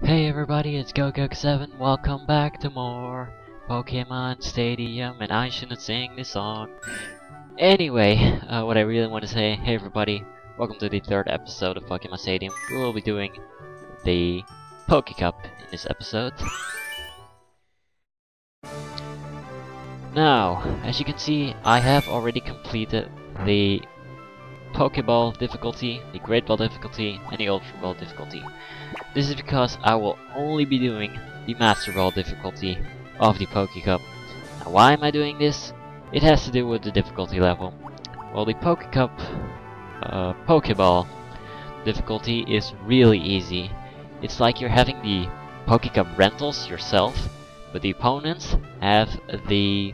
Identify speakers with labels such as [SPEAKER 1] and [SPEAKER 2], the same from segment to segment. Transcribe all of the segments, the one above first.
[SPEAKER 1] Hey everybody, it's Poké7. Welcome back to more Pokemon Stadium, and I shouldn't sing this song. Anyway, what I really want to say, hey everybody, welcome to the third episode of Pokemon Stadium. We will be doing the Poké Cup in this episode. Now, as you can see, I have already completed the Pokeball difficulty, the Great Ball difficulty, and the Ultra Ball difficulty. This is because I will only be doing the Master Ball difficulty of the Poké Cup. Now, why am I doing this? It has to do with the difficulty level. Well, the Poké Cup Pokeball difficulty is really easy. It's like you're having the Poké Cup rentals yourself, but the opponents have the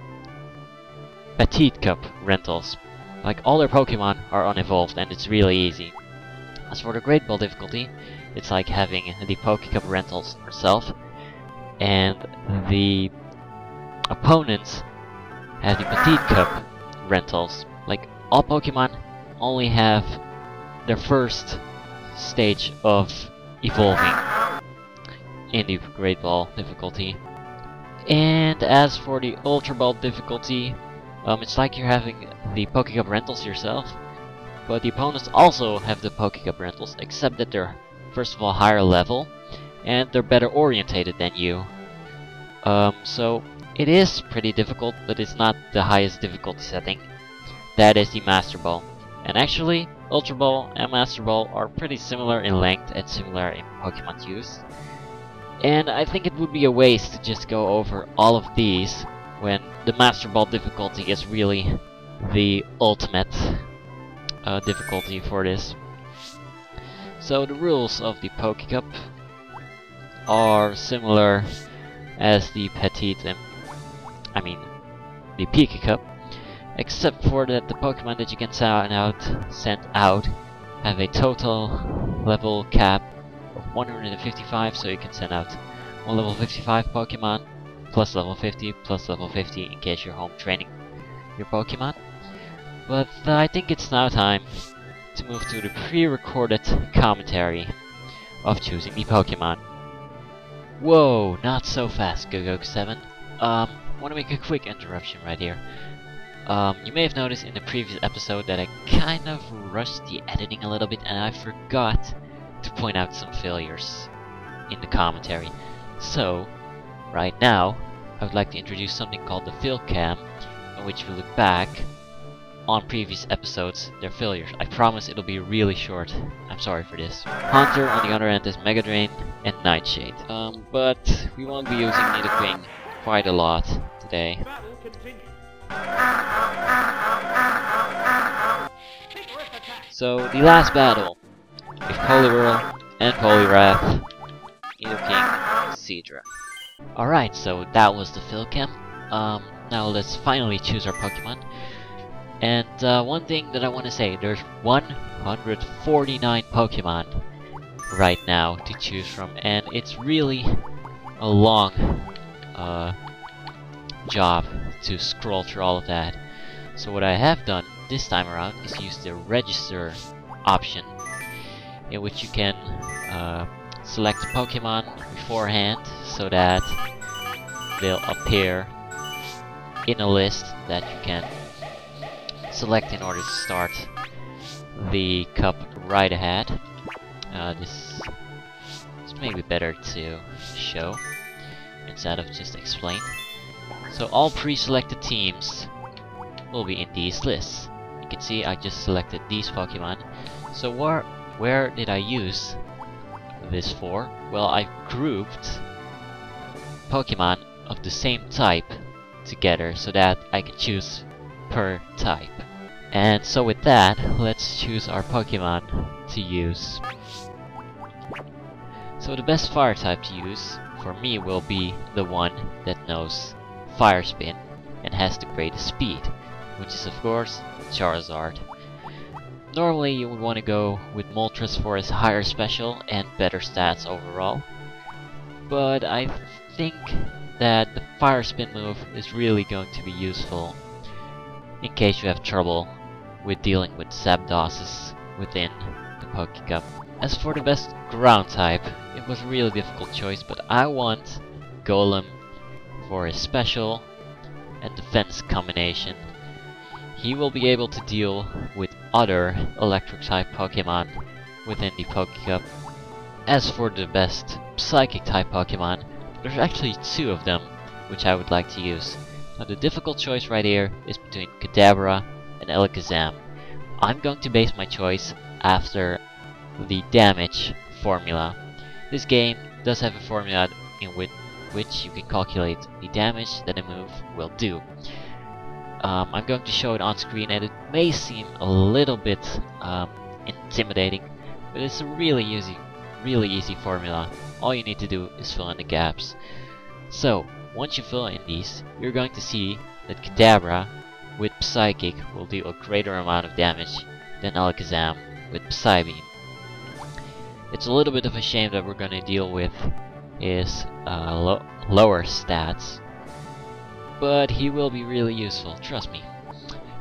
[SPEAKER 1] Petite Cup rentals. Like, all their Pokemon are unevolved, and it's really easy. As for the Great Ball difficulty, it's like having the Poké Cup rentals yourself, and the opponents have the Petite Cup rentals. Like, all Pokemon only have their first stage of evolving in the Great Ball difficulty. And as for the Ultra Ball difficulty, it's like you're having the Poké Cup rentals yourself, but the opponents also have the Poké Cup rentals, except that they're first of all higher level, and they're better orientated than you. So it is pretty difficult, but it's not the highest difficulty setting. That is the Master Ball. And actually, Ultra Ball and Master Ball are pretty similar in length and similar in Pokemon use. And I think it would be a waste to just go over all of these when the Master Ball difficulty is really the ultimate difficulty for this. So the rules of the Poké Cup are similar as the Petite and the Poké Cup, except for that the Pokemon that you can send out have a total level cap of 155, so you can send out one level 55 Pokemon plus level 50 plus level 50 in case you're home training your Pokemon. But I think it's now time to move to the pre-recorded commentary of choosing the Pokemon. Whoa, not so fast, Poké7. Want to make a quick interruption right here. You may have noticed in the previous episode that I kind of rushed the editing a little bit, and I forgot to point out some failures in the commentary. So, right now, I would like to introduce something called the Field Cam, in which we look back on previous episodes, their failures. I promise it'll be really short. I'm sorry for this. Haunter on the other end is Mega Drain and Nightshade. But we won't be using Nidoqueen quite a lot today. So the last battle is Poliwhirl and Poliwrath, Nidoking, Seadra. Alright, so that was the Field Cam. Now let's finally choose our Pokemon. And one thing that I want to say, there's 149 Pokemon right now to choose from, and it's really a long job to scroll through all of that. So what I have done this time around is use the register option, in which you can select Pokemon beforehand so that they'll appear in a list that you can select in order to start the cup right ahead. This may be better to show instead of just explain. So all pre-selected teams will be in these lists. You can see I just selected these Pokemon. So where did I use this for? Well, I grouped Pokemon of the same type together so that I can choose per type. And so with that, let's choose our Pokemon to use. So the best fire type to use for me will be the one that knows Fire Spin and has the greatest speed, which is of course Charizard. Normally you would want to go with Moltres for his higher special and better stats overall, but I think that the Fire Spin move is really going to be useful in case you have trouble with dealing with Zapdoses within the Poké Cup. As for the best ground type, it was a really difficult choice, but I want Golem for his special and defense combination. He will be able to deal with other electric type Pokemon within the Poké Cup. As for the best psychic type Pokemon, there's actually two of them which I would like to use. Now the difficult choice right here is between Kadabra and Alakazam. I'm going to base my choice after the damage formula. This game does have a formula in which you can calculate the damage that a move will do. I'm going to show it on screen, and it may seem a little bit intimidating, but it's a really easy formula. All you need to do is fill in the gaps. So once you fill in these, you're going to see that Kadabra with Psychic will deal a greater amount of damage than Alakazam with Psybeam. It's a little bit of a shame that we're going to deal with his lower stats, but he will be really useful, trust me.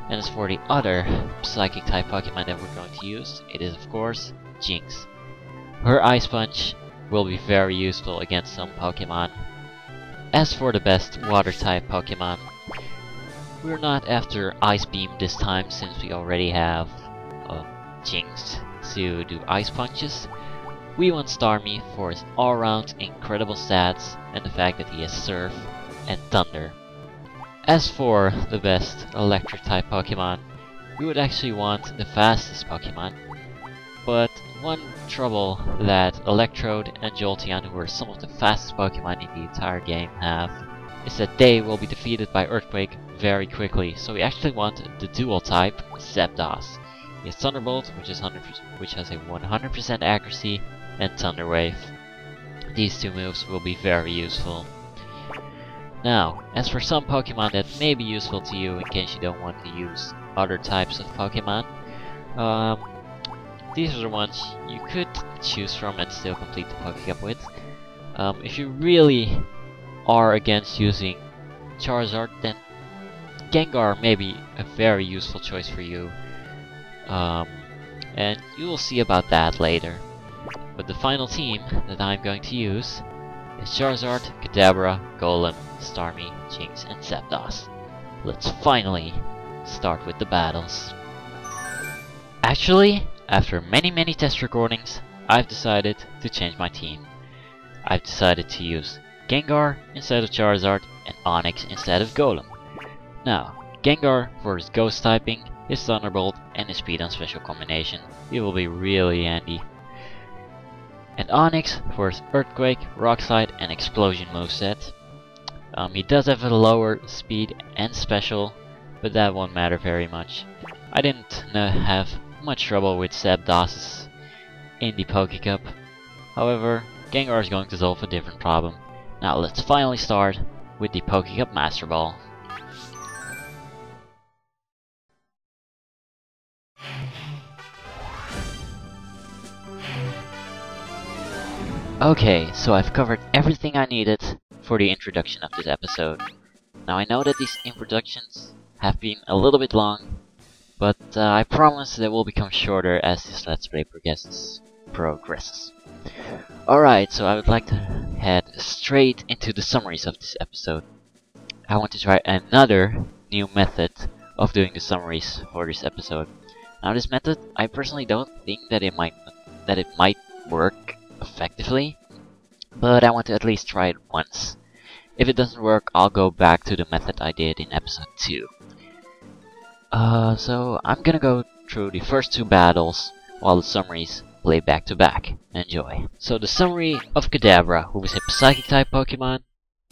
[SPEAKER 1] And as for the other Psychic type Pokemon that we're going to use, it is of course Jinx. Her Ice Punch will be very useful against some Pokemon. As for the best Water type Pokemon, we're not after Ice Beam this time, since we already have Jinx to do Ice Punches. We want Starmie for his all-round incredible stats and the fact that he has Surf and Thunder. As for the best Electric type Pokemon, we would actually want the fastest Pokemon, but one trouble that Electrode and Jolteon, who are some of the fastest Pokemon in the entire game, have is that they will be defeated by Earthquake very quickly, so we actually want the dual type Zapdos. He has Thunderbolt, which has a 100% accuracy, and Thunder Wave. These two moves will be very useful. Now, as for some Pokemon that may be useful to you in case you don't want to use other types of Pokemon, these are the ones you could choose from and still complete the Poké Cup with. If you really are against using Charizard, then Gengar may be a very useful choice for you. And you will see about that later. But the final team that I'm going to use is Charizard, Kadabra, Golem, Starmie, Jinx, and Zapdos. Let's finally start with the battles. Actually, after many test recordings, I've decided to change my team. I've decided to use Gengar instead of Charizard and Onix instead of Golem. Now, Gengar for his Ghost typing, his Thunderbolt, and his Speed on special combination. He will be really handy. And Onix for his Earthquake, Rock Slide, and Explosion moveset. He does have a lower speed and special, but that won't matter very much. I didn't have much trouble with Zapdos in the Poké Cup. However, Gengar is going to solve a different problem. Now let's finally start with the Poké Cup Master Ball. Okay, so I've covered everything I needed for the introduction of this episode. Now I know that these introductions have been a little bit long, but I promise they will become shorter as this Let's Play progresses. Alright, so I would like to head straight into the summaries of this episode. I want to try another new method of doing the summaries for this episode. Now this method, I personally don't think that it might work effectively, but I want to at least try it once. If it doesn't work, I'll go back to the method I did in episode 2. So I'm gonna go through the first two battles while the summaries play back to back. Enjoy. So the summary of Kadabra, who is a Psychic type Pokemon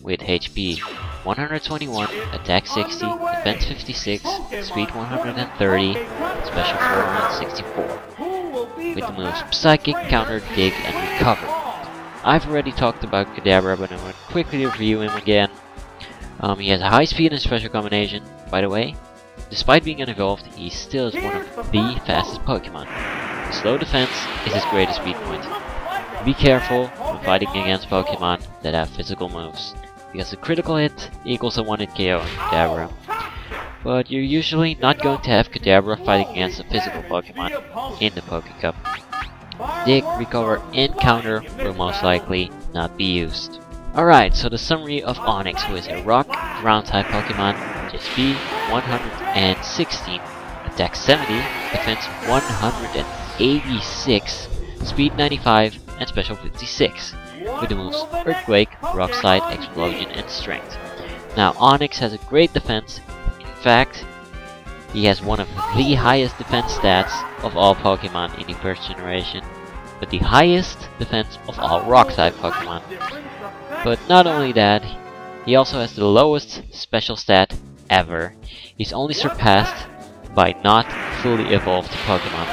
[SPEAKER 1] with HP 121, Attack 60, Defense 56, Speed 130, Special 464. With the moves Psychic, Counter, Dig, and Recover. I've already talked about Kadabra, but I'm going to quickly review him again. He has a high speed and special combination. By the way, despite being unevolved, he still is one of the fastest Pokemon. Slow defense is his greatest weak point. Be careful when fighting against Pokemon that have physical moves, because a critical hit equals a 1-hit KO on Kadabra. But you're usually not going to have Kadabra fighting against a physical Pokemon in the Poké Cup. Dig, Recover, and Counter will most likely not be used. Alright, so the summary of Onix, who is a Rock Ground type Pokemon, HP 116, Attack 70, Defense 186, Speed 95, and Special 56, with the moves Earthquake, Rock Slide, Explosion, and Strength. Now, Onix has a great defense. In fact, he has one of the highest defense stats of all Pokemon in the first generation, but the highest defense of all Rock-type Pokemon. But not only that, he also has the lowest special stat ever. He's only surpassed by not fully evolved Pokemon.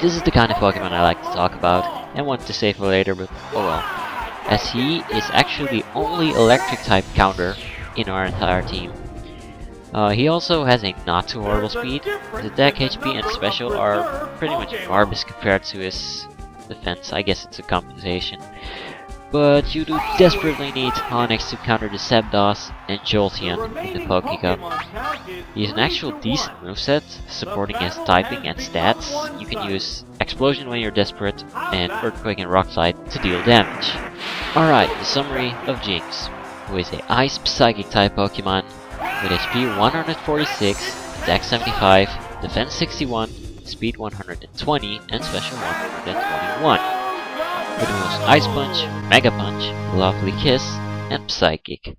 [SPEAKER 1] This is the kind of Pokemon I like to talk about and want to save for later, but oh well. As he is actually the only electric-type counter in our entire team. He also has a not too horrible speed. His attack, HP, and special are pretty much garbage compared to his defense. I guess it's a compensation. But you do desperately need Onix to counter the Zapdos and Jolteon in the Poké Cup. He has an actual decent moveset, supporting his typing and stats. You can use Explosion when you're desperate, and Earthquake and Rock Slide to deal damage. Alright, the summary of Jinx, who is a Ice Psychic type Pokemon with HP 146, Attack 75, Defense 61, Speed 120, and Special 121. With the moves Ice Punch, Mega Punch, Lovely Kiss, and Psychic.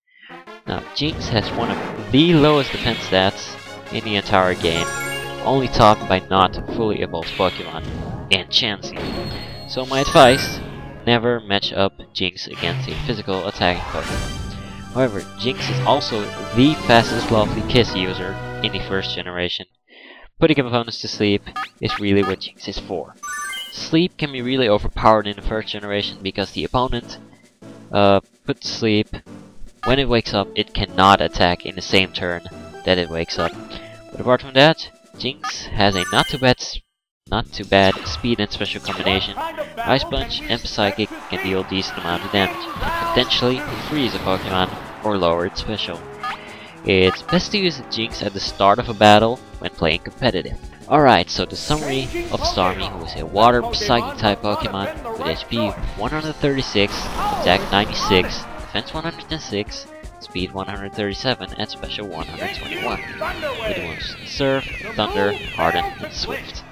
[SPEAKER 1] Now, Jinx has one of the lowest defense stats in the entire game, only topped by not fully evolved Pokemon, and Chansey. So my advice, never match up Jinx against a physical attacking Pokemon. However, Jinx is also the fastest Lovely Kiss user in the first generation. Putting opponents to sleep is really what Jinx is for. Sleep can be really overpowered in the first generation because the opponent put to sleep. When it wakes up, it cannot attack in the same turn that it wakes up. But apart from that, Jinx has a not too bad speed and special combination. Ice Punch and Psychic can deal a decent amount of damage, and potentially freeze a Pokemon or lower its special. It's best to use Jinx at the start of a battle when playing competitive. Alright, so the summary of Starmie, who is a Water Psychic type Pokemon with HP 136, Attack 96, Defense 106, Speed 137, and Special 121. With the moves Surf, Thunder, Harden, and Swift.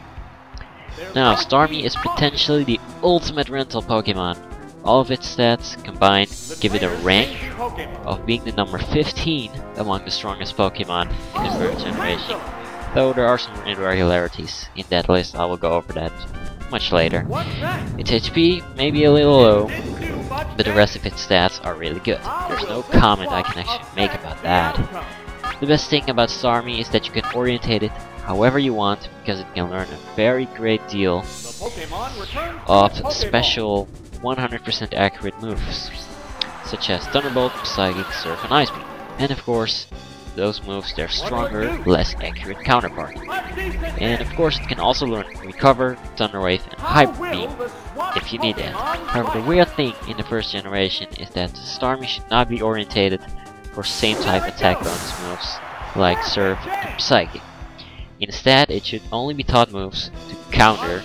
[SPEAKER 1] Now, Starmie is potentially the ultimate rental Pokemon. All of its stats combined give it a rank of being the number 15 among the strongest Pokemon in the first generation. Though there are some irregularities in that list, I will go over that much later. Its HP may be a little low, but the rest of its stats are really good. There's no comment I can actually make about that. The best thing about Starmie is that you can orientate it however you want, because it can learn a very great deal of special 100% accurate moves, such as Thunderbolt, Psychic, Surf, and Ice Beam. And of course, those moves, they're stronger, less accurate counterpart. And of course, it can also learn Recover, Thunder Wave, and Hybrid Beam if you need that. However, the weird thing in the first generation is that Starmie should not be orientated for same type attack bonus moves like Surf and Psychic. Instead, it should only be taught moves to counter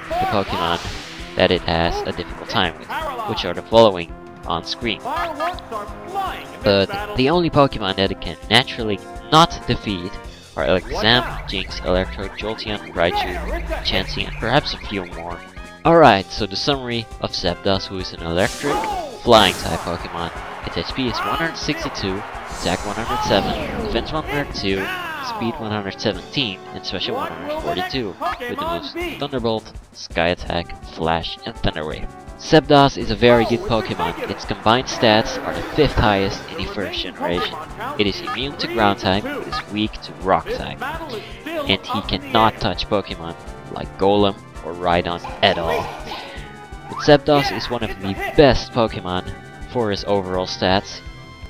[SPEAKER 1] the Pokemon that it has a difficult time with, which are the following on screen. But the only Pokemon that it can naturally not defeat are Alakazam, Jinx, Electro, Jolteon, Raichu, Chansey, and perhaps a few more. Alright, so the summary of Zapdos, who is an electric, flying type Pokemon. Its HP is 162, Attack 107, Defense 102, Speed 117, and Special 142, with the moves Thunderbolt, Sky Attack, Flash, and Thunder Wave. Zapdos is a very good Pokemon. Its combined stats are the 5th highest in the first generation. It is immune to Ground type, but is weak to Rock type. And he cannot touch Pokemon like Golem or Rhydon at all. But Zapdos is one of the best Pokemon for his overall stats.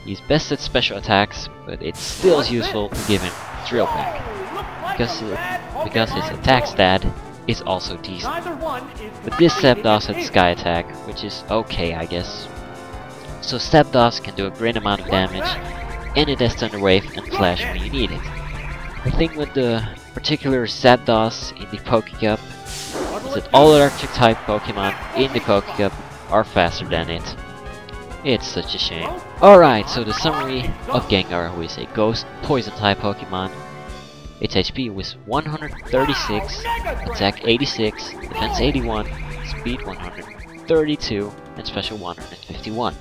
[SPEAKER 1] He's best at special attacks, but it still is useful to give him Drill Peck, because his attack stat is also decent. But this Zapdos has Sky Attack, which is okay, I guess. So Zapdos can do a great amount of damage, and it has Thunder Wave and Flash when you need it. The thing with the particular Zapdos in the Poké Cup is that all electric type Pokemon in the Poké Cup are faster than it. It's such a shame. Alright, so the summary of Gengar, who is a ghost poison type Pokemon. Its HP was 136, attack 86, defense 81, speed 132, and special 151.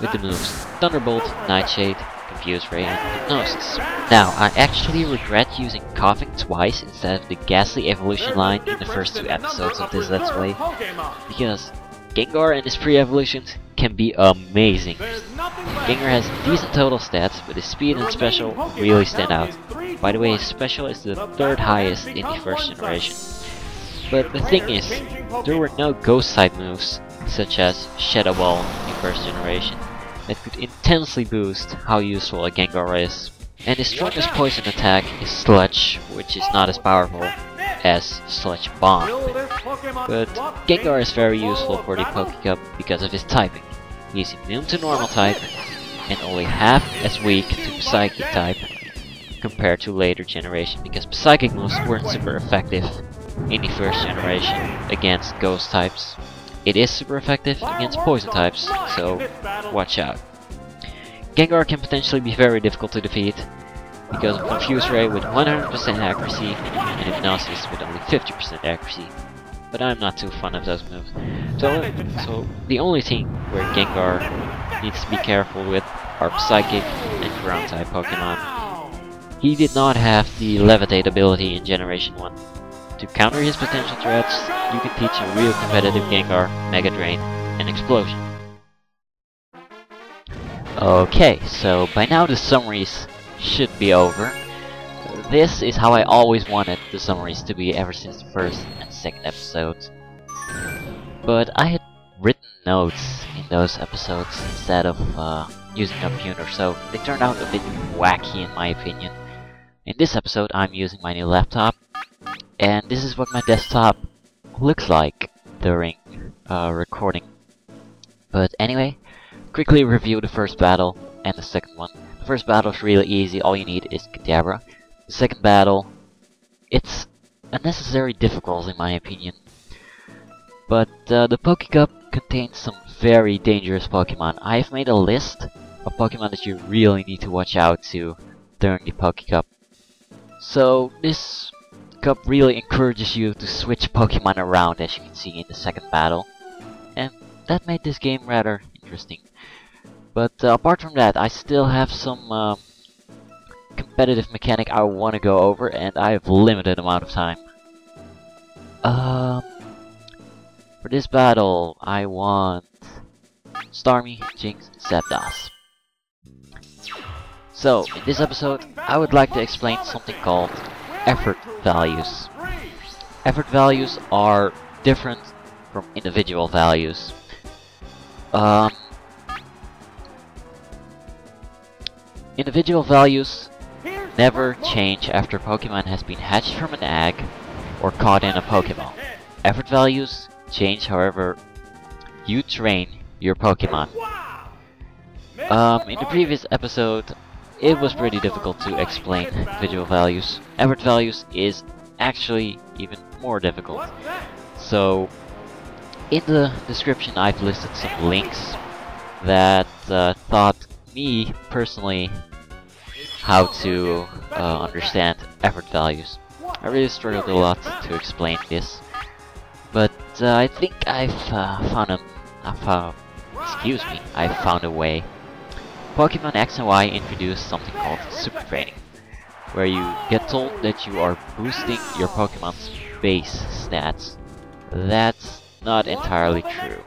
[SPEAKER 1] With the moves Thunderbolt, Nightshade, Confuse Ray, and Hypnosis. Now, I actually regret using Coughing twice instead of the Ghastly Evolution line in the first 2 episodes of this Let's Play, because Gengar and his pre-evolutions can be amazing. Gengar has decent total stats, but his speed and special really stand out. By the way, his special is the 3rd highest in the first generation. But the thing is, there were no ghost type moves, such as Shadow Ball in first generation, that could intensely boost how useful a Gengar is. And his strongest poison attack is Sludge, which is not as powerful as Sludge Bomb. But Gengar is very useful for the Poké Cup because of his typing. He is immune to normal type, and only half as weak to Psychic type compared to later generation, because Psychic moves weren't super effective in the first generation against ghost types. It is super effective against poison types, so watch out. Gengar can potentially be very difficult to defeat because of Confuse Ray with 100% accuracy and Hypnosis with only 50% accuracy. But I'm not too fond of those moves. So the only thing where Gengar needs to be careful with are Psychic and Ground type Pokemon. He did not have the Levitate ability in Generation 1. To counter his potential threats, you can teach a real competitive Gengar Mega Drain and Explosion. Okay, so by now the summaries should be over. This is how I always wanted the summaries to be ever since the first and second episodes. But I had written notes in those episodes instead of using a computer, so they turned out a bit wacky in my opinion. In this episode I'm using my new laptop, and this is what my desktop looks like during recording. But anyway, quickly review the first battle and the second one. The first battle is really easy, all you need is Kadabra. The second battle, it's unnecessarily difficult in my opinion. But the Poké Cup contains some very dangerous Pokemon. I've made a list of Pokemon that you really need to watch out to during the Poké Cup. So this Cup really encourages you to switch Pokemon around, as you can see in the second battle. And that made this game rather interesting. But apart from that, I still have some competitive mechanic I want to go over, and I have limited amount of time. For this battle, I want Starmie, Jinx, Zapdos. So, in this episode, I would like to explain something called effort values. Effort values are different from individual values. Individual values never change after Pokemon has been hatched from an egg or caught in a Pokemon. Effort values change however you train your Pokemon. In the previous episode, it was pretty difficult to explain individual values. Effort values is actually even more difficult. So, in the description I've listed some links that taught me personally how to understand effort values. I really struggled a lot to explain this, but I think I've found a way. Pokemon X and Y introduced something called Super Training, where you get told that you are boosting your Pokemon's base stats. That's not entirely true.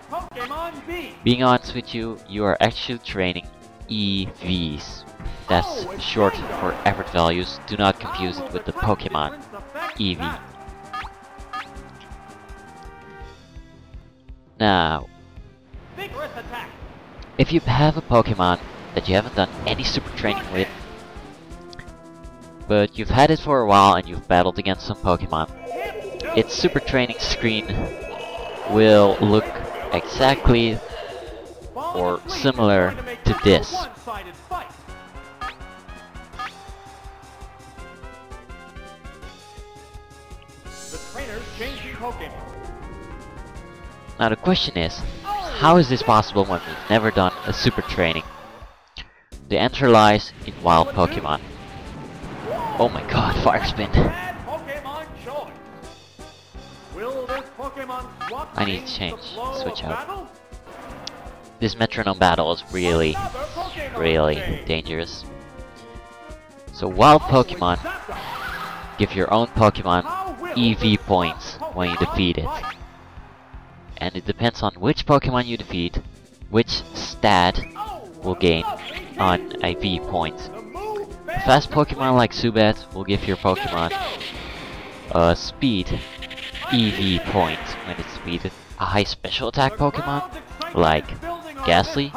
[SPEAKER 1] Being honest with you, you are actually training EVs. That's short for effort values. Do not confuse it with the Pokemon EV. Now, if you have a Pokemon that you haven't done any super training with, but you've had it for a while and you've battled against some Pokemon, its super training screen will look exactly or similar to this. Now the question is, how is this possible when we've never done a super training? The answer lies in wild Pokemon. Oh my god, Fire Spin. I need to change, switch out. This metronome battle is really dangerous. So wild Pokemon give your own Pokemon EV points when you defeat it. And it depends on which Pokemon you defeat, which stat will gain on EV points. A fast Pokemon like Zubat will give your Pokemon speed EV points when it's defeated. A high special attack Pokemon like Ghastly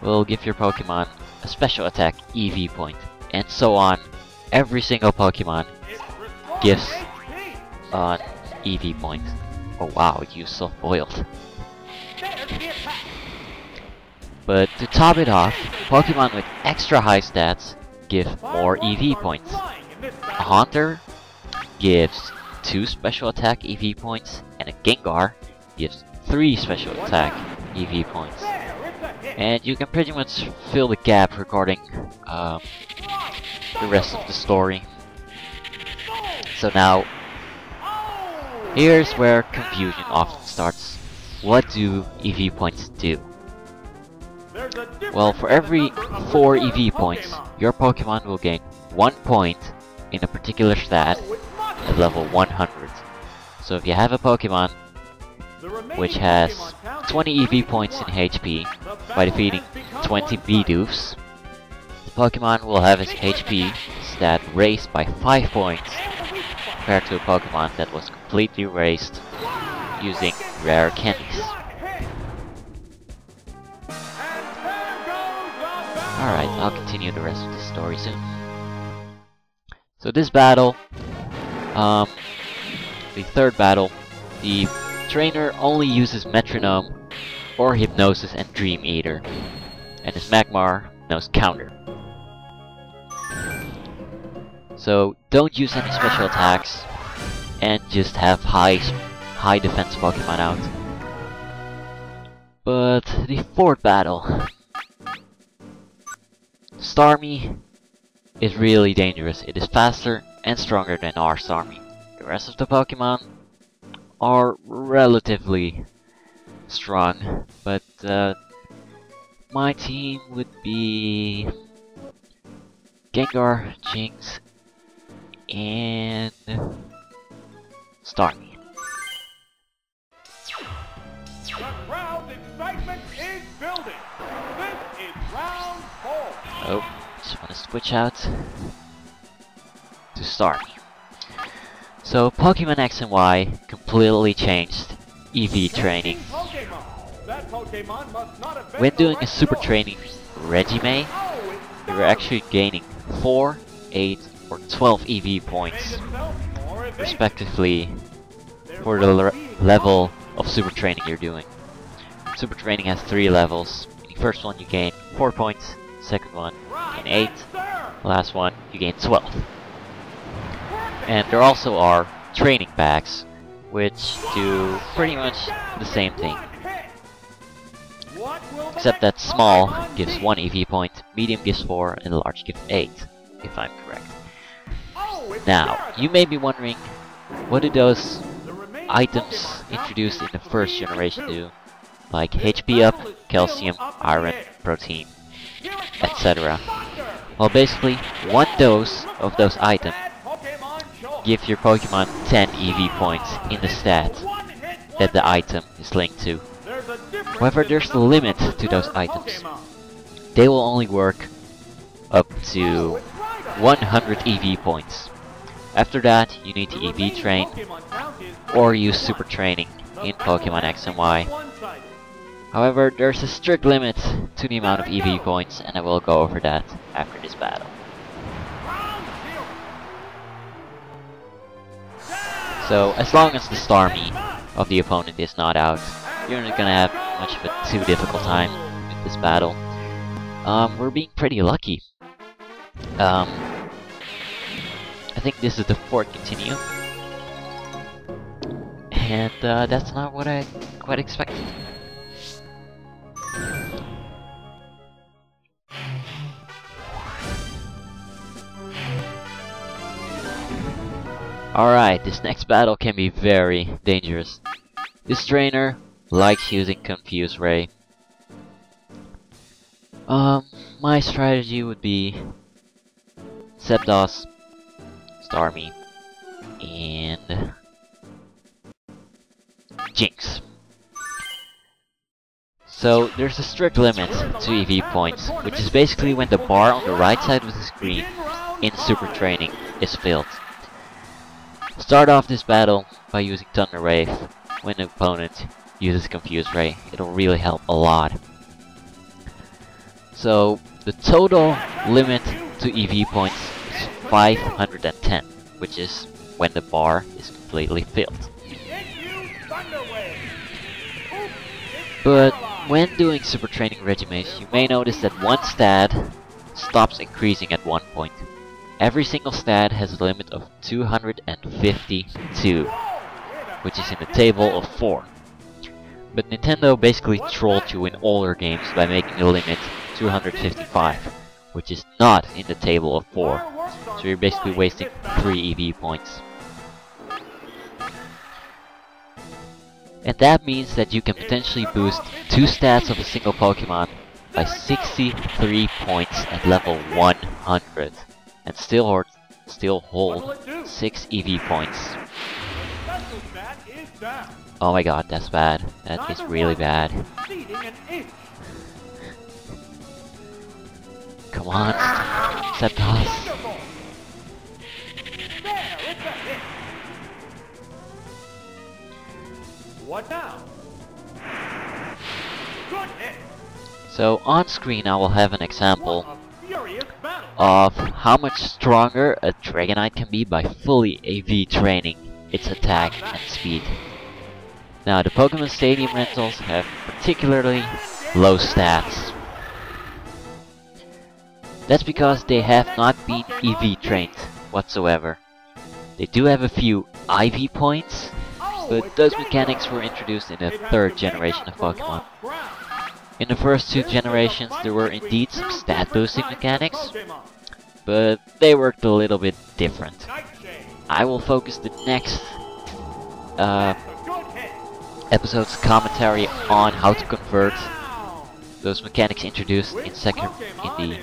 [SPEAKER 1] will give your Pokemon a special attack EV point, and so on. Every single Pokemon gives an EV point. Oh wow, you soft boiled. But to top it off, Pokemon with extra high stats give more EV points. A Haunter gives 2 special attack EV points, and a Gengar gives 3 special attack EV points. And you can pretty much fill the gap regarding the rest of the story. So now, here's where confusion often starts. What do EV points do? Well, for every 4 EV points, your Pokemon will gain 1 point in a particular stat at level 100. So if you have a Pokemon which has 20 EV points in HP by defeating 20 Bidoofs, the Pokemon will have its HP stat raised by 5 points compared to a Pokemon that was completely raised using rare candies. Alright, I'll continue the rest of the story soon. So this battle, the third battle, the trainer only uses Metronome or Hypnosis and Dream Eater, and his Magmar knows Counter. So don't use any special attacks, and just have high defense Pokemon out. But the fourth battle, Starmie is really dangerous. It is faster and stronger than our Starmie. The rest of the Pokemon are relatively strong, but my team would be Gengar, Jinx, and Starmie.
[SPEAKER 2] The crowd's excitement is building. This is round 4.
[SPEAKER 1] Oh, just want to switch out to Starmie. So Pokemon X and Y completely changed EV training. When doing a super training regime, you were actually gaining 4, 8, or 12 EV points, respectively, for the level of super training you're doing. Super training has 3 levels. In the first one you gain 4 points, second one you gain 8, last one you gain 12. And there also are training packs, which do pretty much the same thing. Except that small gives 1 EV point, medium gives 4, and large gives 8, if I'm correct. Now, you may be wondering, what do those items introduced in the first generation do? Like HP up, calcium, iron, protein, etc. Well, basically, 1 dose of those items give your Pokemon 10 EV points in the stat that the item is linked to. However, there's a limit to those items. They will only work up to 100 EV points. After that, you need to EV train or use super training in Pokemon X and Y. However, there's a strict limit to the amount of EV points, and I will go over that after this battle. So, as long as the Starmie of the opponent is not out, you're not gonna have much of a too difficult time with this battle. We're being pretty lucky. I think this is the 4th continue. and that's not what I quite expected. Alright, this next battle can be very dangerous. This trainer likes using Confuse Ray. My strategy would be Zapdos, Starmie, and Jinx. So there's a strict limit to EV points, which is basically when the bar on the right side of the screen in Super Training is filled. Start off this battle by using Thunder Wave when the opponent uses Confuse Ray. It'll really help a lot. So the total limit to EV points is 510, which is when the bar is completely filled. But when doing Super Training regimes, you may notice that one stat stops increasing at one point. Every single stat has a limit of 252, which is in the table of 4. But Nintendo basically trolled you in older games by making the limit 255, which is not in the table of 4. So you're basically wasting 3 EV points. And that means that you can potentially boost 2 stats of a single Pokemon by 63 points at level 100, and still hold 6 EV points. Oh my god, that's bad. That is really bad. Come on, Zapdos.
[SPEAKER 2] What now? Good hit.
[SPEAKER 1] So on screen I will have an example
[SPEAKER 2] What a furious battle.
[SPEAKER 1] of how much stronger a Dragonite can be by fully AV training its attack and speed. Now the Pokemon Stadium rentals have particularly low stats. That's because they have not been EV trained whatsoever. They do have a few IV points, but those mechanics were introduced in the 3rd generation of Pokemon. In the first 2 generations there were indeed some stat boosting mechanics, but they worked a little bit different. I will focus the next episode's commentary on how to convert those mechanics introduced in the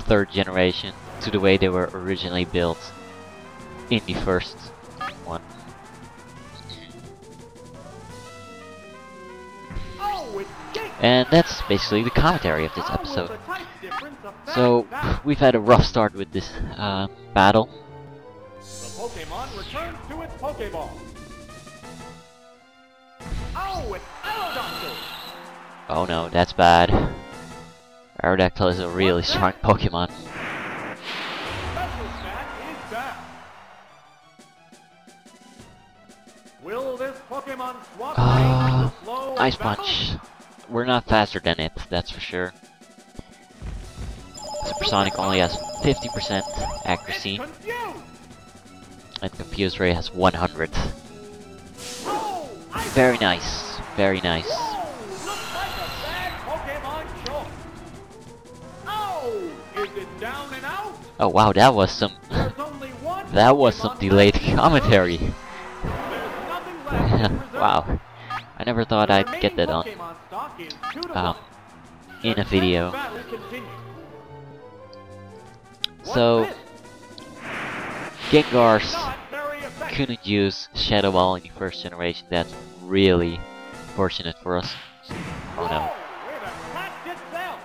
[SPEAKER 1] 3rd generation to the way they were originally built in the first one. And that's basically the commentary of this episode. So, we've had a rough start with this battle.
[SPEAKER 2] The Pokemon returns to its Pokeball. Oh, it's Aerodactyl!
[SPEAKER 1] Oh no, that's bad. Aerodactyl is a really strong Pokemon.
[SPEAKER 2] Special stat is down. Will this Pokemon swap the flow of
[SPEAKER 1] Ice
[SPEAKER 2] battle?
[SPEAKER 1] Punch. We're not faster than it, that's for sure. Supersonic only has 50% accuracy, and Confuse Ray has 100. Very nice, very nice.
[SPEAKER 2] Looks like a bad Pokemon choice. Oh, is it down and out?
[SPEAKER 1] Oh wow, that was some
[SPEAKER 2] There's only one
[SPEAKER 1] that was some
[SPEAKER 2] Pokemon
[SPEAKER 1] delayed
[SPEAKER 2] left.
[SPEAKER 1] commentary.
[SPEAKER 2] There's nothing left in reserve.
[SPEAKER 1] Wow, I never thought
[SPEAKER 2] The
[SPEAKER 1] I'd get that
[SPEAKER 2] remaining
[SPEAKER 1] on
[SPEAKER 2] Pokemon stock is 2-1.
[SPEAKER 1] in
[SPEAKER 2] The
[SPEAKER 1] a video.
[SPEAKER 2] battle continues.
[SPEAKER 1] So
[SPEAKER 2] What's this?
[SPEAKER 1] Gengar's
[SPEAKER 2] Not very effective.
[SPEAKER 1] couldn't use Shadow Ball in the 1st generation. That's really fortunate for us. Oh no.
[SPEAKER 2] It attacked itself.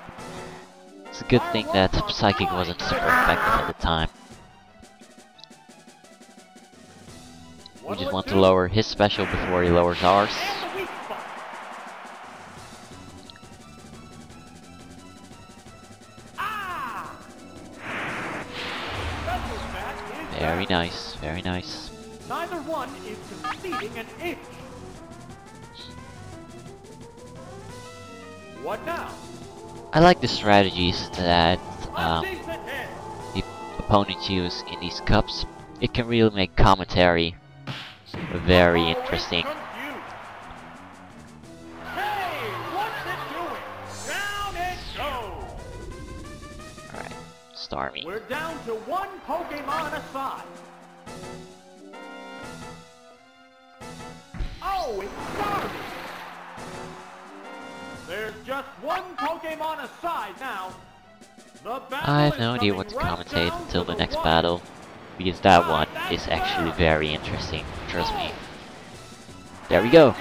[SPEAKER 1] It's a good thing that Psychic wasn't super effective at the time. We just want to lower his special before he lowers ours.
[SPEAKER 2] And the weak spot. Ah! Special stat is
[SPEAKER 1] Very
[SPEAKER 2] down.
[SPEAKER 1] nice, very nice.
[SPEAKER 2] Neither one is conceding an inch. What now?
[SPEAKER 1] I like the strategies that
[SPEAKER 2] A decent hit.
[SPEAKER 1] the opponents use in these cups. It can really make commentary very interesting.
[SPEAKER 2] Hey, what's it doing? Down it goes.
[SPEAKER 1] Alright, Starmie.
[SPEAKER 2] We're down to one Pokemon aside. Oh, it's Starmie. There's just one Pokemon aside now. The battle
[SPEAKER 1] I have
[SPEAKER 2] is
[SPEAKER 1] no idea
[SPEAKER 2] coming
[SPEAKER 1] what to
[SPEAKER 2] right
[SPEAKER 1] commentate
[SPEAKER 2] down
[SPEAKER 1] until
[SPEAKER 2] to
[SPEAKER 1] the next
[SPEAKER 2] wire.
[SPEAKER 1] battle, because that one is actually very interesting, trust me. There we go!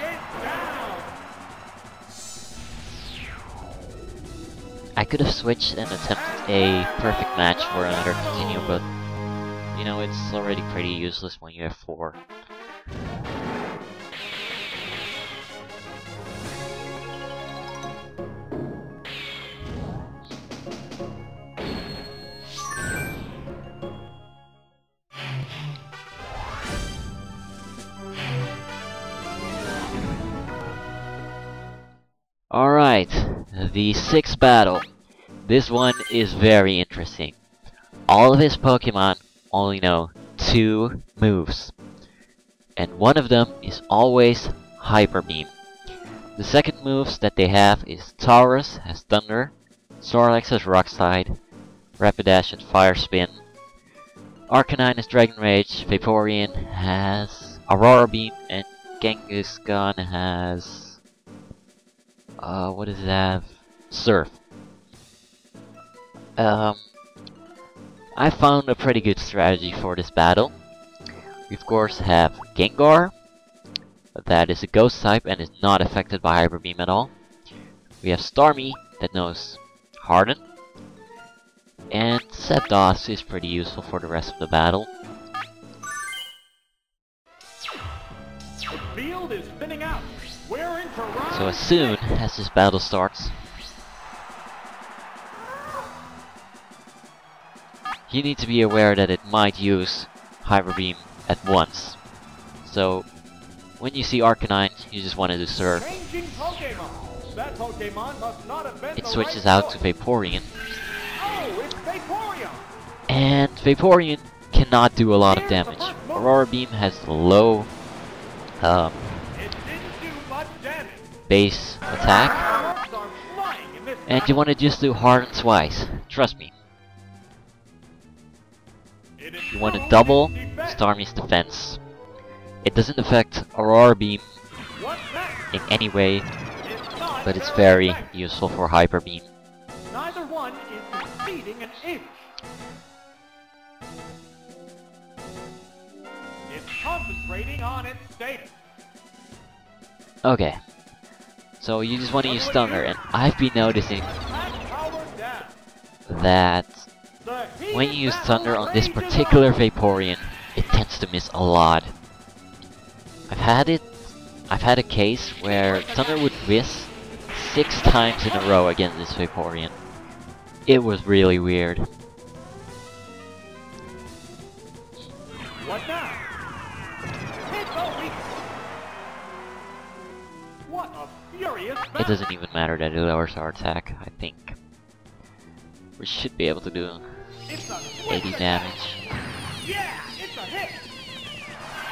[SPEAKER 1] I could have switched and attempted a perfect match for another continue, but you know, it's already pretty useless when you have 4. Alright, the 6th battle. This one is very interesting. All of his Pokemon only know 2 moves. And one of them is always Hyper Beam. The second moves that they have is Taurus has Thunder, Snorlax has Rock Slide, Rapidash has Fire Spin, Arcanine has Dragon Rage, Vaporeon has Aurora Beam, and Kangaskhan has... what does it have? Surf. I found a pretty good strategy for this battle. We of course have Gengar, that is a ghost type and is not affected by Hyper Beam at all. We have Starmie, that knows Harden. And Zapdos is pretty useful for the rest of the battle.
[SPEAKER 2] The field is spinning out. We're into round
[SPEAKER 1] So as soon as this battle starts, you need to be aware that it might use Hyper Beam at once. So when you see Arcanine, you just want to do Surf.
[SPEAKER 2] Changing Pokemon. That Pokemon must not have been
[SPEAKER 1] It
[SPEAKER 2] the
[SPEAKER 1] switches
[SPEAKER 2] right
[SPEAKER 1] out to
[SPEAKER 2] choice.
[SPEAKER 1] Vaporeon,
[SPEAKER 2] Oh, it's Vaporeon.
[SPEAKER 1] and Vaporeon cannot do a lot of damage. Aurora Beam has low
[SPEAKER 2] It didn't do much damage.
[SPEAKER 1] base attack,
[SPEAKER 2] Fireworks are flying in this
[SPEAKER 1] and you
[SPEAKER 2] battle.
[SPEAKER 1] want to just do Harden twice. Trust me.
[SPEAKER 2] It
[SPEAKER 1] You want to
[SPEAKER 2] improved
[SPEAKER 1] double
[SPEAKER 2] its defense.
[SPEAKER 1] Starmie's defense. It doesn't affect Aurora Beam
[SPEAKER 2] What's next?
[SPEAKER 1] in any way,
[SPEAKER 2] It's not
[SPEAKER 1] but it's very
[SPEAKER 2] effective.
[SPEAKER 1] useful for Hyper Beam.
[SPEAKER 2] Neither one is conceding an inch. It's concentrating on its status.
[SPEAKER 1] Okay, so you just want to use Thunder, and I've been noticing
[SPEAKER 2] Attack power down.
[SPEAKER 1] that
[SPEAKER 2] The
[SPEAKER 1] when you use
[SPEAKER 2] heated
[SPEAKER 1] Thunder
[SPEAKER 2] battle
[SPEAKER 1] on this
[SPEAKER 2] rages
[SPEAKER 1] particular
[SPEAKER 2] on.
[SPEAKER 1] Vaporeon, it tends to miss a lot. I've had a case where Thunder would miss 6 times in a row against this Vaporeon. It was really weird.
[SPEAKER 2] What now? Hit the weak. What a furious battle.
[SPEAKER 1] It doesn't even matter that it lowers our attack, I think. We should be able to do
[SPEAKER 2] It's a
[SPEAKER 1] 80
[SPEAKER 2] quick
[SPEAKER 1] damage.
[SPEAKER 2] attack. Yeah, it's a hit.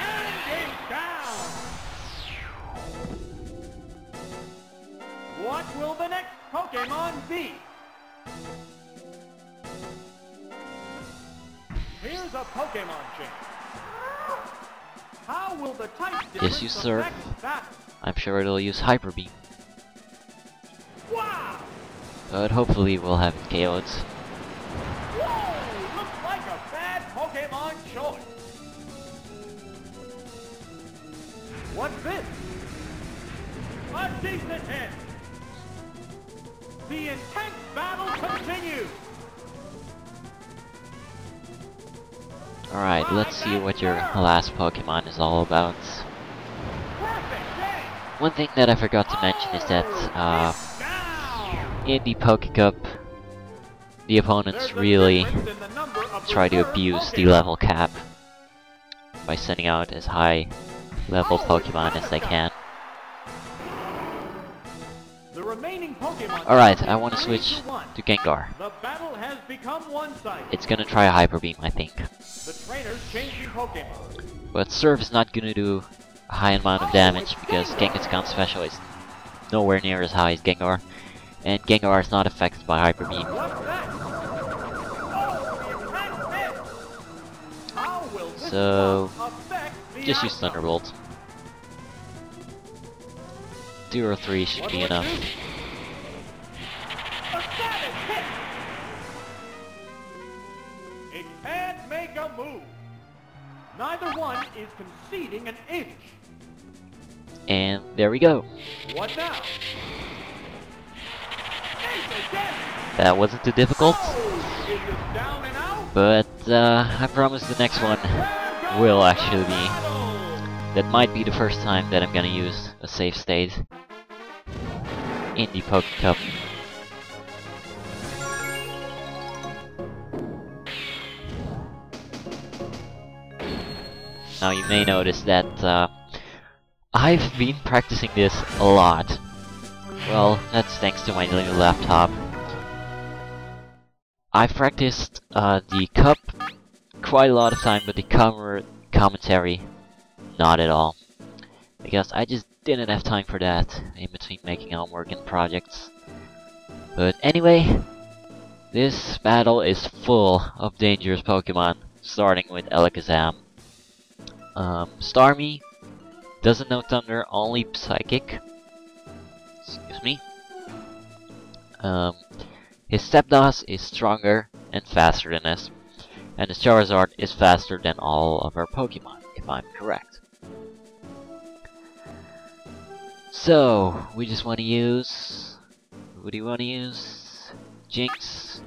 [SPEAKER 2] And it's down. What will the next Pokemon be? Here's a Pokemon change. How will the type difference
[SPEAKER 1] you Surf.
[SPEAKER 2] affect battle?
[SPEAKER 1] I'm sure it'll use Hyper Beam,
[SPEAKER 2] Wow!
[SPEAKER 1] but hopefully we'll have it KO'd.
[SPEAKER 2] Whoa! Looks like a bad Pokemon choice. What's this? A decent hit. The intense battle continues.
[SPEAKER 1] Alright, let's see what your last Pokemon is all about.
[SPEAKER 2] Perfect game.
[SPEAKER 1] One thing that I forgot to mention is that
[SPEAKER 2] Down.
[SPEAKER 1] in the Poké Cup, the opponents
[SPEAKER 2] There's a
[SPEAKER 1] really
[SPEAKER 2] difference in the number of
[SPEAKER 1] try to
[SPEAKER 2] reserve
[SPEAKER 1] abuse the
[SPEAKER 2] Pokemon.
[SPEAKER 1] level cap by sending out as high level Pokemon as they can.
[SPEAKER 2] The remaining Pokemon.
[SPEAKER 1] Alright,
[SPEAKER 2] is
[SPEAKER 1] I want to
[SPEAKER 2] 3
[SPEAKER 1] switch
[SPEAKER 2] to 1.
[SPEAKER 1] to Gengar.
[SPEAKER 2] The battle has become one-sided.
[SPEAKER 1] It's gonna try a Hyper Beam, I think.
[SPEAKER 2] The trainer's changing Pokemon.
[SPEAKER 1] But Surf is not gonna do a high amount of damage because Kangaskhan's special is nowhere near as high as Gengar, and Gengar is not affected by Hyper Beam. So just use Thunderbolt. 2 or 3 should be enough.
[SPEAKER 2] It can't make a move. Neither one is conceding an inch.
[SPEAKER 1] And there we go.
[SPEAKER 2] What now?
[SPEAKER 1] That wasn't too difficult,
[SPEAKER 2] Is it down and out?
[SPEAKER 1] but I promise the next one will actually be. That might be the first time that I'm gonna use a save state in the Poké Cup. Now you may notice that I've been practicing this a lot. Well, that's thanks to my new laptop. I've practiced the cup quite a lot of time, but the commentary, not at all. Because I just didn't have time for that in between making homework and projects. But anyway, this battle is full of dangerous Pokemon, starting with Alakazam. Starmie doesn't know Thunder, only Psychic. Excuse me. His Zapdos is stronger and faster than us, and his Charizard is faster than all of our Pokemon, if I'm correct. So, we just want to use... Who do you want to use? Jinx,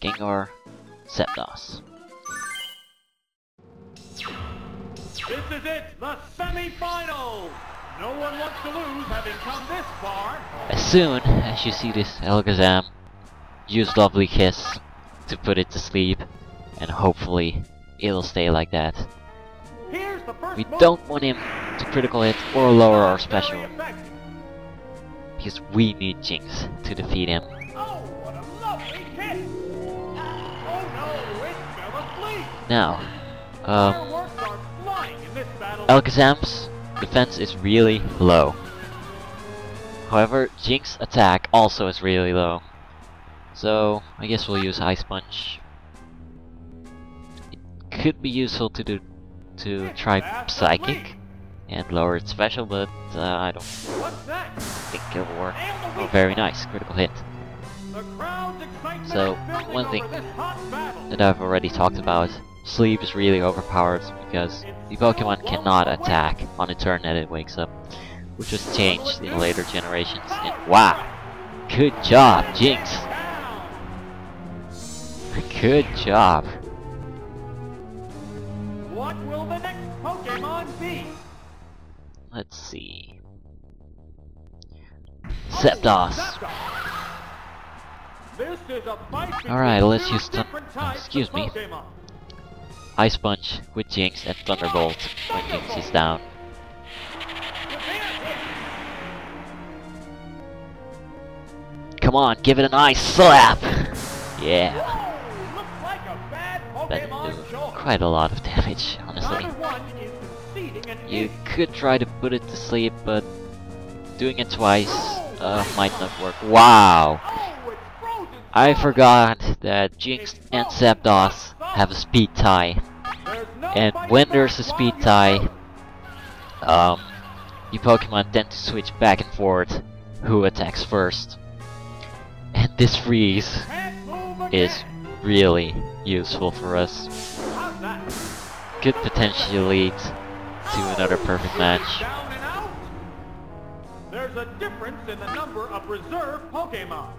[SPEAKER 1] Gengar, Zapdos.
[SPEAKER 2] This is it, the semi-finals! No one wants to lose having come this far.
[SPEAKER 1] As soon as you see this Alakazam, use Lovely Kiss to put it to sleep, and hopefully it'll stay like that.
[SPEAKER 2] Here's the first
[SPEAKER 1] We
[SPEAKER 2] move.
[SPEAKER 1] don't want him to critical hit or lower our special, because we need Jinx to defeat him.
[SPEAKER 2] Oh, what a lovely kiss! Oh no, it fell asleep!
[SPEAKER 1] Now,
[SPEAKER 2] Fireworks are flying in this battle.
[SPEAKER 1] Alakazam's defense is really low. However, Jinx's attack also is really low. So, I guess we'll use Ice Punch. It could be useful to try Psychic and lower its special, but I don't
[SPEAKER 2] What's that?
[SPEAKER 1] think it'll work.
[SPEAKER 2] And the
[SPEAKER 1] Oh,
[SPEAKER 2] weak
[SPEAKER 1] very
[SPEAKER 2] spot.
[SPEAKER 1] nice, critical hit.
[SPEAKER 2] The crowd's excitement
[SPEAKER 1] So,
[SPEAKER 2] is building
[SPEAKER 1] one thing
[SPEAKER 2] over this hot battle.
[SPEAKER 1] that I've already talked about, Sleep is really overpowered because the Pokemon cannot attack on the turn that it wakes up, which was changed in later generations. And wow, good job, Jinx! Good job.
[SPEAKER 2] What will the next Pokemon be?
[SPEAKER 1] Let's see. Zapdos.
[SPEAKER 2] This is a fight between
[SPEAKER 1] Alright, let's
[SPEAKER 2] two
[SPEAKER 1] use
[SPEAKER 2] different types
[SPEAKER 1] excuse
[SPEAKER 2] of
[SPEAKER 1] me.
[SPEAKER 2] Pokemon.
[SPEAKER 1] Ice Punch with Jinx and Thunderbolt when Jinx is down. Come on, give it an ice slap! Yeah,
[SPEAKER 2] Whoa, looks like a bad
[SPEAKER 1] that
[SPEAKER 2] Pokemon
[SPEAKER 1] did
[SPEAKER 2] choice.
[SPEAKER 1] quite a lot of damage, honestly.
[SPEAKER 2] Neither one is conceding an
[SPEAKER 1] You
[SPEAKER 2] inch.
[SPEAKER 1] could try to put it to sleep, but doing it twice might not work. Wow!
[SPEAKER 2] Oh, it's frozen.
[SPEAKER 1] I forgot that Jinx and Zapdos have a speed tie.
[SPEAKER 2] There's no
[SPEAKER 1] And
[SPEAKER 2] fighting
[SPEAKER 1] when
[SPEAKER 2] back
[SPEAKER 1] there's a
[SPEAKER 2] while
[SPEAKER 1] speed
[SPEAKER 2] you're
[SPEAKER 1] tie,
[SPEAKER 2] hurt.
[SPEAKER 1] you Pokemon tend to switch back and forth who attacks first. And this freeze
[SPEAKER 2] Can't move
[SPEAKER 1] is
[SPEAKER 2] again.
[SPEAKER 1] really useful for us.
[SPEAKER 2] How's that?
[SPEAKER 1] Could potentially lead to another perfect match.
[SPEAKER 2] Down and out. There's a difference in the number of reserve Pokemon.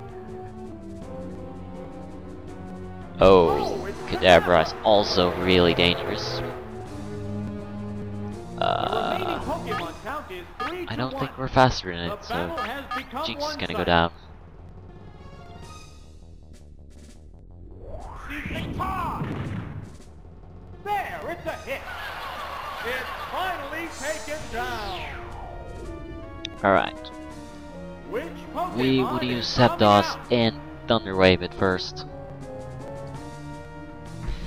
[SPEAKER 1] Oh, Kadabra is also really dangerous.
[SPEAKER 2] The remaining Pokemon count is 3 to
[SPEAKER 1] I don't
[SPEAKER 2] 1.
[SPEAKER 1] think we're faster than
[SPEAKER 2] The
[SPEAKER 1] it, so
[SPEAKER 2] battle has become
[SPEAKER 1] Jinx is gonna go
[SPEAKER 2] one-sided.
[SPEAKER 1] down.
[SPEAKER 2] Seeking time. There, it's a hit. It's finally taken down.
[SPEAKER 1] Alright,
[SPEAKER 2] Which Pokemon
[SPEAKER 1] we would
[SPEAKER 2] is
[SPEAKER 1] use
[SPEAKER 2] coming
[SPEAKER 1] Zapdos
[SPEAKER 2] out?
[SPEAKER 1] and Thunder Wave at first.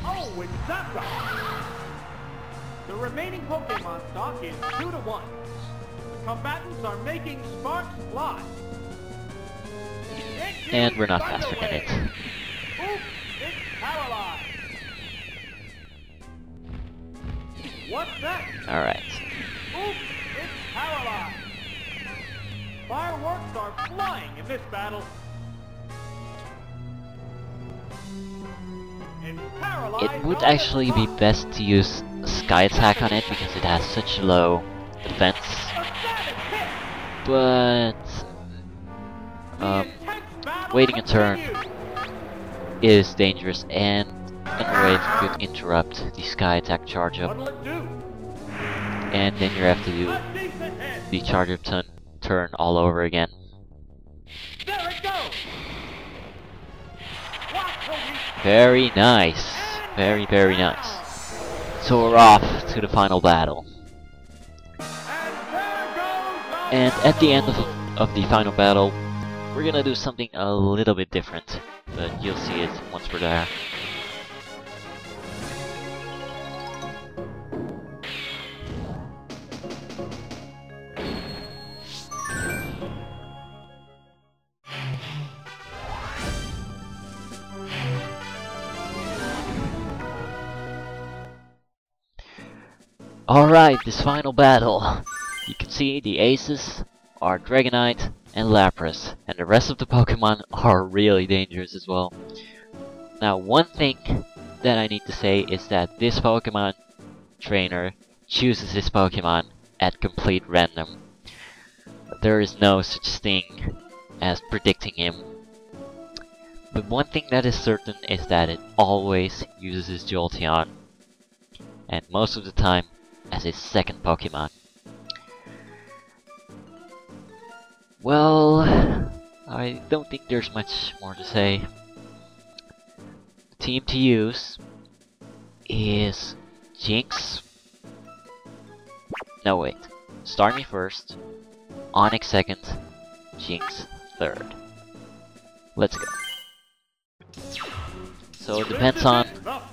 [SPEAKER 2] Oh, it's Zapdos. The remaining Pokemon stock is 2-1. The combatants are making sparks fly.
[SPEAKER 1] And we're not faster than it.
[SPEAKER 2] Oop, it's paralyzed. What's that?
[SPEAKER 1] Alright.
[SPEAKER 2] Oop, it's paralyzed. Fireworks are flying in this battle. It's paralyzed.
[SPEAKER 1] It would actually be best to use Sky Attack on it because it has such low defense. But waiting a turn is dangerous, and Thunder Wave could interrupt the Sky Attack charge up. And then you have to do the charge up turn all over again.
[SPEAKER 2] There it goes.
[SPEAKER 1] Very nice. Very, very nice. So we're off to the final battle. And at the end of the final battle, we're gonna do something a little bit different. But you'll see it once we're there. Alright, this final battle. You can see the aces are Dragonite and Lapras, and the rest of the Pokemon are really dangerous as well. Now, one thing that I need to say is that this Pokemon trainer chooses his Pokemon at complete random. There is no such thing as predicting him. But one thing that is certain is that it always uses Jolteon, and most of the time as his second Pokemon. Well, I don't think there's much more to say. The team to use is Jinx. No, wait. Starmie first, Onix second, Jinx third. Let's go. So it depends on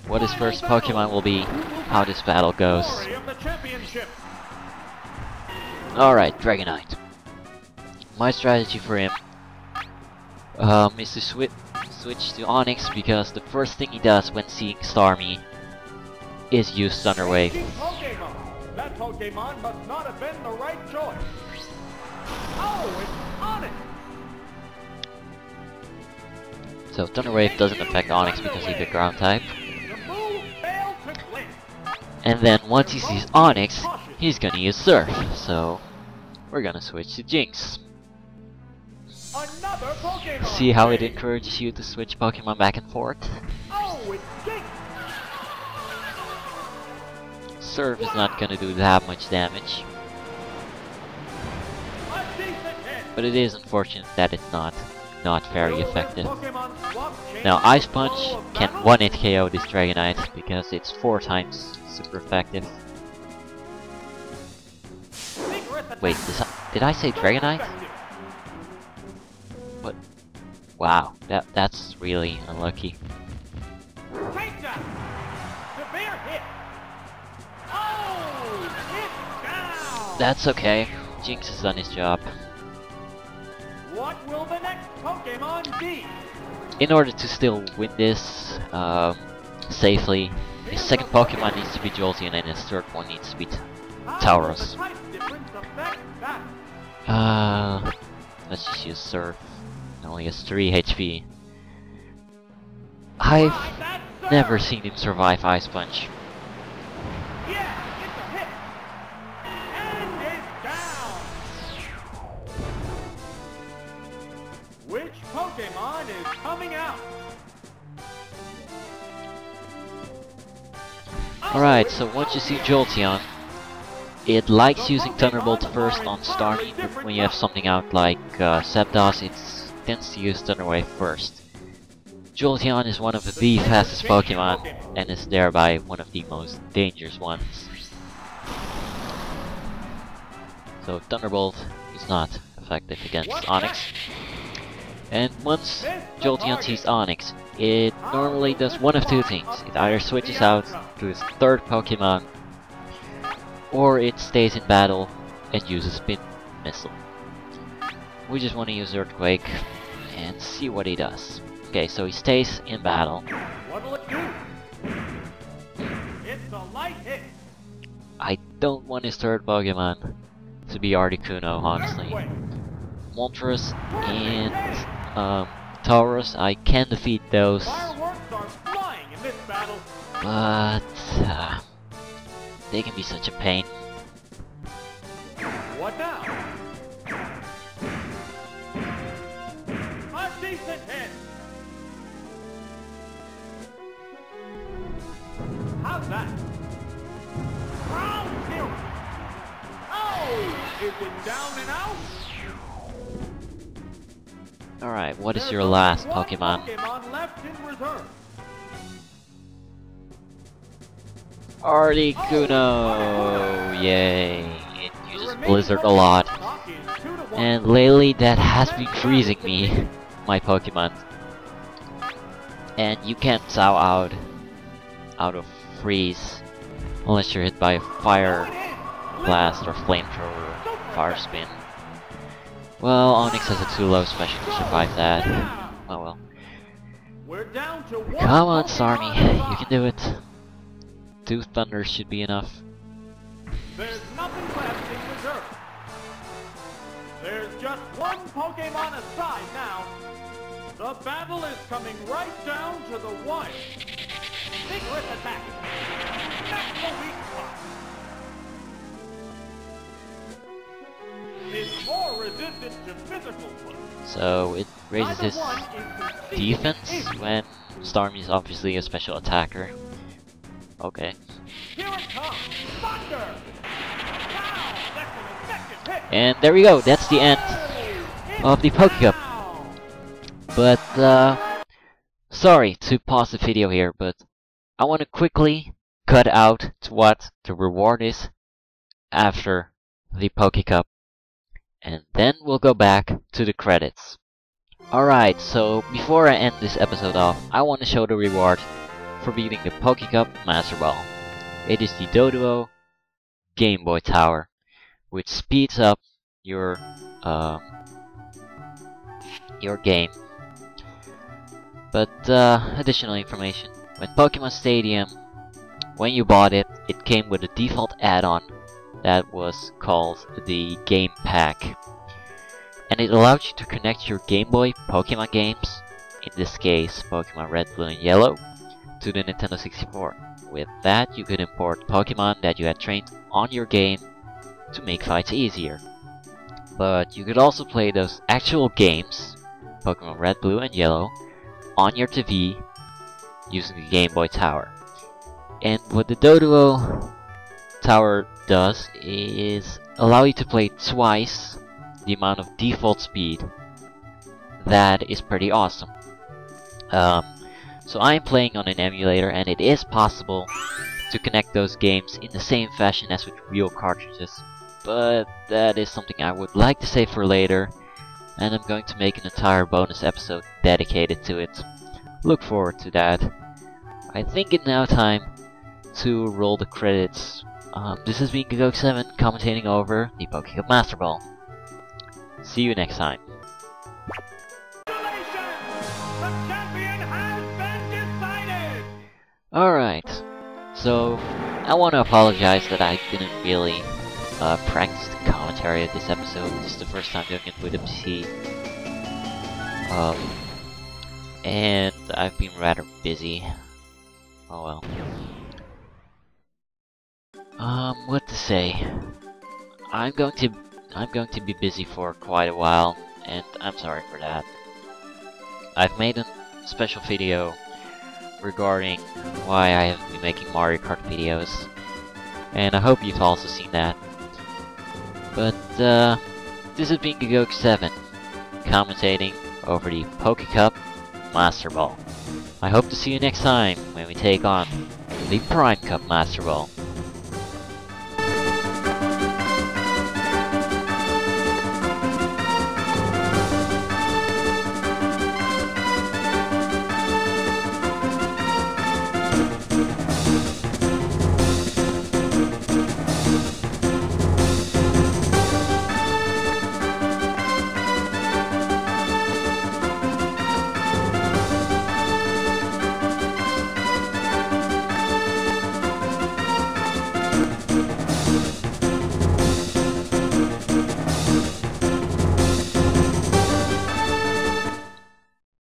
[SPEAKER 1] what his first Pokemon will be, how this battle goes. Alright, Dragonite. My strategy for him is to switch to Onix, because the first thing he does when seeing Starmie is use Thunder Wave.
[SPEAKER 2] That Pokemon must not have been the right choice. Oh, it's Onix!
[SPEAKER 1] So Thunder Wave doesn't affect Onix because he's a ground type. And then once he sees Onix, he's gonna use Surf. So we're gonna switch to Jinx. See how it encourages you to switch Pokemon back and forth?
[SPEAKER 2] Oh, it's Jinx!
[SPEAKER 1] Surf is not gonna do that much damage. But it is unfortunate that it's not very effective. Now Ice Punch can 1-hit KO this Dragonite because it's 4 times super effective. Wait, did I say Dragonite? What? Wow, that's really unlucky. That's okay. Jinx has done his job.
[SPEAKER 2] What will the next Pokemon be?
[SPEAKER 1] In order to still win this safely, his second Pokemon needs to be Jolteon and his third one needs to be Tauros. Let's just use Surf. It only has 3 HP. I've never seen him survive Ice Punch.
[SPEAKER 2] Which Pokemon is coming out?
[SPEAKER 1] Alright, so once you see Jolteon, it likes using Thunderbolt first on Starmie, but when you have something out like Zapdos, it tends to use Thunder Wave first. Jolteon is one of the fastest Pokemon, and is thereby one of the most dangerous ones. So Thunderbolt is not effective against Onix. And once Jolteon sees Onix, it normally does one of 2 things. It either switches out to its third Pokemon, or it stays in battle and uses spin missile. We just want to use Earthquake and see what he does. Okay, so he stays in battle.
[SPEAKER 2] What'll it do? It's a light hit.
[SPEAKER 1] I don't want his third Pokemon to be Articuno, honestly.
[SPEAKER 2] Earthquake.
[SPEAKER 1] Moltres and Taurus, I can defeat those,
[SPEAKER 2] Fireworks are flying in this battle.
[SPEAKER 1] but they can be such a pain.
[SPEAKER 2] What now? A decent hit. How's that? Round zero. Oh! Is it down and out?
[SPEAKER 1] Alright, what is
[SPEAKER 2] There's
[SPEAKER 1] your
[SPEAKER 2] only
[SPEAKER 1] last
[SPEAKER 2] one
[SPEAKER 1] Pokemon?
[SPEAKER 2] Pokemon left in reserve.
[SPEAKER 1] Articuno! Yay! It uses Blizzard a lot. And lately that has been freezing me, my Pokemon. And you can't sow out of freeze unless you're hit by a fire blast or flamethrower or fire spin. Well, Onyx has a too low special to survive that. Oh well.
[SPEAKER 2] We're down to one
[SPEAKER 1] Come on,
[SPEAKER 2] Pokemon
[SPEAKER 1] Sarmy, you
[SPEAKER 2] left.
[SPEAKER 1] can do it. 2 thunders should be enough.
[SPEAKER 2] There's nothing left in reserve. There's just one Pokemon aside now. The battle is coming right down to the wire. Vigorous attack. That's the weak spot. It's more resistant to physical blows.
[SPEAKER 1] So it raises
[SPEAKER 2] Neither
[SPEAKER 1] his
[SPEAKER 2] one is conceding
[SPEAKER 1] defense
[SPEAKER 2] easy.
[SPEAKER 1] when Starmie is obviously a special attacker. Okay.
[SPEAKER 2] Here it comes. Thunder. Wow, that's an effective hit.
[SPEAKER 1] And there we go, that's the end
[SPEAKER 2] It's
[SPEAKER 1] of the Poké Cup.
[SPEAKER 2] down.
[SPEAKER 1] But, sorry to pause the video here, but I want to quickly cut out to what the reward is after the Poké Cup. And then we'll go back to the credits. Alright, so before I end this episode off, I want to show the reward for beating the Poké Cup Master Ball. It is the Doduo Game Boy Tower, which speeds up your game. But additional information: when Pokemon Stadium, when you bought it, it came with a default add-on that was called the Game Pack, and it allowed you to connect your Game Boy Pokemon games, in this case Pokemon Red, Blue, and Yellow, to the Nintendo 64. With that, you could import Pokemon that you had trained on your game to make fights easier. But you could also play those actual games, Pokemon Red, Blue, and Yellow, on your TV using the Game Boy Tower. And what the Doduo Tower does is allow you to play twice the amount of default speed. That is pretty awesome. So I'm playing on an emulator, and it is possible to connect those games in the same fashion as with real cartridges. But that is something I would like to save for later, and I'm going to make an entire bonus episode dedicated to it. Look forward to that. I think it's now time to roll the credits. This has been Gagok7 commentating over the Poké Cup Master Ball. See you next time.
[SPEAKER 2] The champion has been decided!
[SPEAKER 1] Alright, so I want to apologize that I didn't really practice the commentary of this episode. This is the first time doing it with a PC. And I've been rather busy. Oh well. What to say? I'm going to be busy for quite a while, and I'm sorry for that. I've made a special video regarding why I have been making Mario Kart videos, and I hope you've also seen that. But this has been Gagok7 commentating over the Poké Cup Master Ball. I hope to see you next time when we take on the Prime Cup Master Ball.